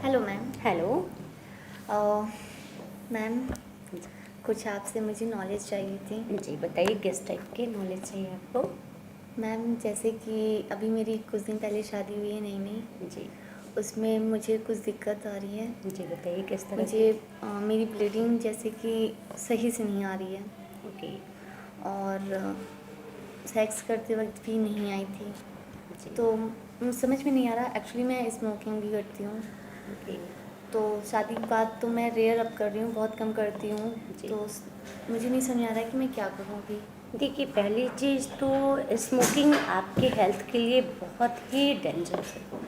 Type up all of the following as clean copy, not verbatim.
Hello ma'am. Hello. Ma'am, कुछ आपसे मुझे नॉलेज चाहिए थी। जी बताइए, किस टाइप की नॉलेज चाहिए आपको? मैम, जैसे कि अभी मेरी कुछ दिन पहले शादी हुई है नई नई, जी। उसमें मुझे कुछ दिक्कत आ रही है। जी बताइए, किस तरह की? मुझे मेरी ब्लीडिंग जैसे कि सही से नहीं आ रही है ओके। और सेक्स करते वक्त भी नहीं आई थी। जी। तो समझ में नहीं आ रहा। एक्चुअली मैं स्मोकिंग भी करती हूँ, ओके। तो शादी के बाद तो मैं रेयर अब कर रही हूँ, बहुत कम करती हूँ। जी। तो मुझे नहीं समझ आ रहा है कि मैं क्या करूँ अभी। देखिए, पहली चीज़ तो स्मोकिंग आपके हेल्थ के लिए बहुत ही डेंजरस है,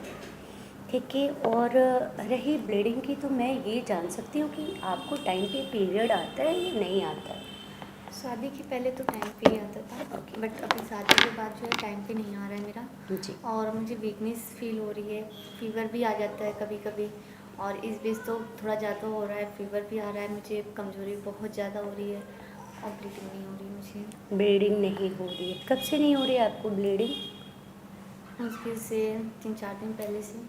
ठीक है। और रही ब्लीडिंग की, तो मैं ये जान सकती हूँ कि आपको टाइम पे पीरियड आता है या नहीं आता है? शादी के पहले तो टाइम पे ही आता था, ओके। बट अभी शादी के बाद जो है टाइम पे नहीं आ रहा है मेरा। जी। और मुझे वीकनेस फील हो रही है, फीवर भी आ जाता है कभी कभी। और इस बीच तो थोड़ा ज़्यादा हो रहा है, फीवर भी आ रहा है, मुझे कमज़ोरी बहुत ज़्यादा हो रही है और ब्लीडिंग नहीं हो रही मुझे। ब्लीडिंग नहीं हो रही है? कब से नहीं हो रही है आपको ब्लीडिंग? मुश्किल से 3-4 दिन पहले से।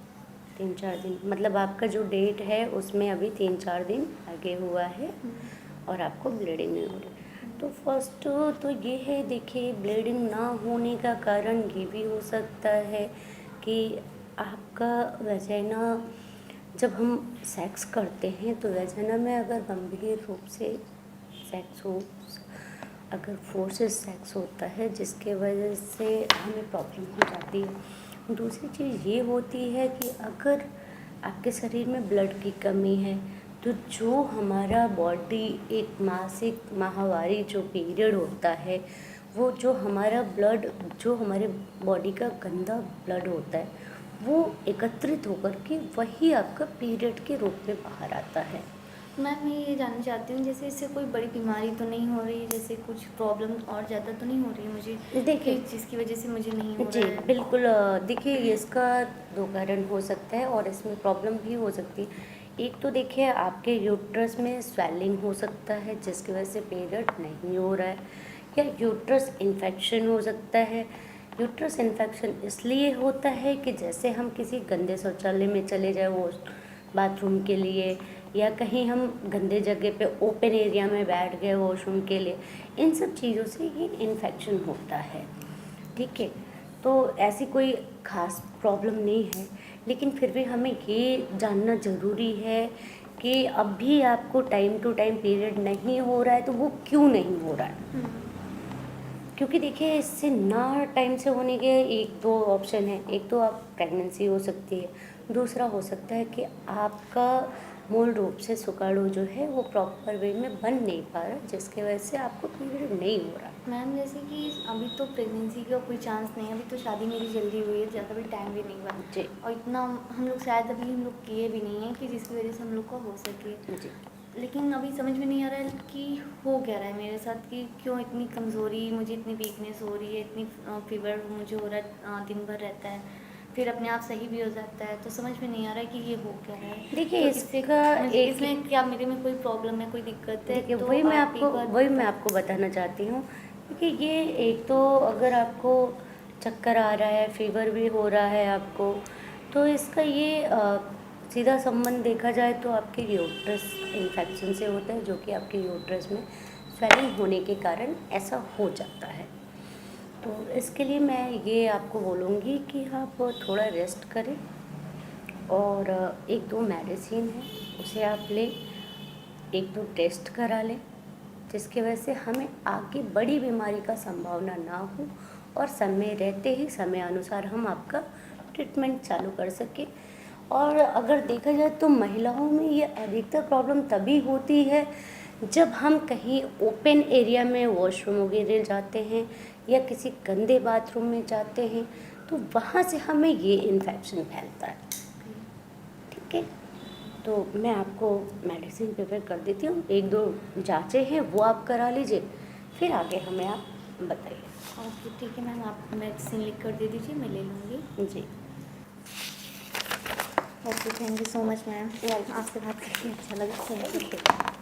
3-4 दिन मतलब आपका जो डेट है उसमें अभी 3-4 दिन आगे हुआ है और आपको ब्लीडिंग नहीं हो रही। तो फर्स्ट तो ये है, देखिए, ब्लीडिंग ना होने का कारण ये भी हो सकता है कि आपका वेजाइना, जब हम सेक्स करते हैं तो वेजाइना में अगर गंभीर रूप से सेक्स हो, अगर फोर्सेस सेक्स होता है जिसके वजह से हमें प्रॉब्लम हो जाती है। दूसरी चीज़ ये होती है कि अगर आपके शरीर में ब्लड की कमी है, तो जो हमारा बॉडी एक मासिक माहवारी जो पीरियड होता है, वो जो हमारा ब्लड, जो हमारे बॉडी का गंदा ब्लड होता है, वो एकत्रित होकर के वही आपका पीरियड के रूप में बाहर आता है। मैम, मैं ये जानना चाहती हूँ, जैसे इससे कोई बड़ी बीमारी तो नहीं हो रही, जैसे कुछ प्रॉब्लम और ज़्यादा तो नहीं हो रही है मुझे, कि देखिए, जिसकी वजह से मुझे नहीं हो जी रहा है। बिल्कुल। देखिए, ये इसका दो कारण हो सकता है और इसमें प्रॉब्लम भी हो सकती है। एक तो देखिए, आपके यूट्रस में स्वेलिंग हो सकता है जिसकी वजह से पीरियड नहीं हो रहा है, या यूट्रस इन्फेक्शन हो सकता है। यूट्रस इन्फेक्शन इसलिए होता है कि जैसे हम किसी गंदे शौचालय में चले जाए वो बाथरूम के लिए, या कहीं हम गंदे जगह पे ओपन एरिया में बैठ गए वॉशरूम के लिए, इन सब चीज़ों से ये इन्फेक्शन होता है, ठीक है। तो ऐसी कोई ख़ास प्रॉब्लम नहीं है, लेकिन फिर भी हमें ये जानना ज़रूरी है कि अब भी आपको टाइम टू टाइम पीरियड नहीं हो रहा है, तो वो क्यों नहीं हो रहा है? क्योंकि देखिए, इससे ना टाइम से होने के एक दो ऑप्शन है। एक तो आप प्रेगनेंसी हो सकती है, दूसरा हो सकता है कि आपका मूल रूप से सुकाड़ू जो है वो प्रॉपर वे में बन नहीं पा रहा, जिसकी वजह से आपको पीरियड नहीं हो रहा। मैम, जैसे कि अभी तो प्रेगनेंसी का कोई चांस नहीं है, अभी तो शादी मेरी जल्दी हुई है, ज़्यादा भी टाइम भी नहीं हुआ। जी। और इतना हम लोग शायद अभी हम लोग किए भी नहीं हैं कि जिसकी वजह से हम लोग को हो सके। जी। लेकिन अभी समझ में नहीं आ रहा है कि हो क्या रहा है मेरे साथ, कि क्यों इतनी कमज़ोरी, मुझे इतनी वीकनेस हो रही है, इतनी फीवर मुझे हो रहा है, दिन भर रहता है, फिर अपने आप सही भी हो जाता है। तो समझ में नहीं आ रहा है कि ये हो क्या रहा है। देखिए, तो इससे इसका एक, इसमें क्या मेरे में कोई प्रॉब्लम है, कोई दिक्कत है, देखिए तो वही मैं आप आपको एक बार वही मैं बता। आपको बताना चाहती हूँ। देखिए, ये एक तो अगर आपको चक्कर आ रहा है, फीवर भी हो रहा है आपको, तो इसका ये सीधा संबंध देखा जाए तो आपके यूट्रस इन्फेक्शन से होता है, जो कि आपके यूट्रस में स्वेलिंग होने के कारण ऐसा हो जाता है। तो इसके लिए मैं ये आपको बोलूँगी कि आप थोड़ा रेस्ट करें, और एक दो मेडिसिन है उसे आप लें, एक दो टेस्ट करा लें, जिसकी वजह से हमें आगे बड़ी बीमारी का संभावना ना हो, और समय रहते ही समय अनुसार हम आपका ट्रीटमेंट चालू कर सकें। और अगर देखा जाए तो महिलाओं में ये अधिकतर प्रॉब्लम तभी होती है जब हम कहीं ओपन एरिया में वॉशरूम वगैरह जाते हैं या किसी गंदे बाथरूम में जाते हैं, तो वहाँ से हमें ये इन्फेक्शन फैलता है, ठीक है। तो मैं आपको मेडिसिन प्रिपेयर कर देती हूँ, एक दो जांचें हैं वो आप करा लीजिए, फिर आगे हमें आप बताइए। ओके, ठीक है मैम, आप मेडिसिन लिख कर दे दीजिए, मैं ले लूँगी। जी। Okay, thank you so much ma'am. Welcome. आपसे बात करके अच्छा लगा। Thank you. ओके।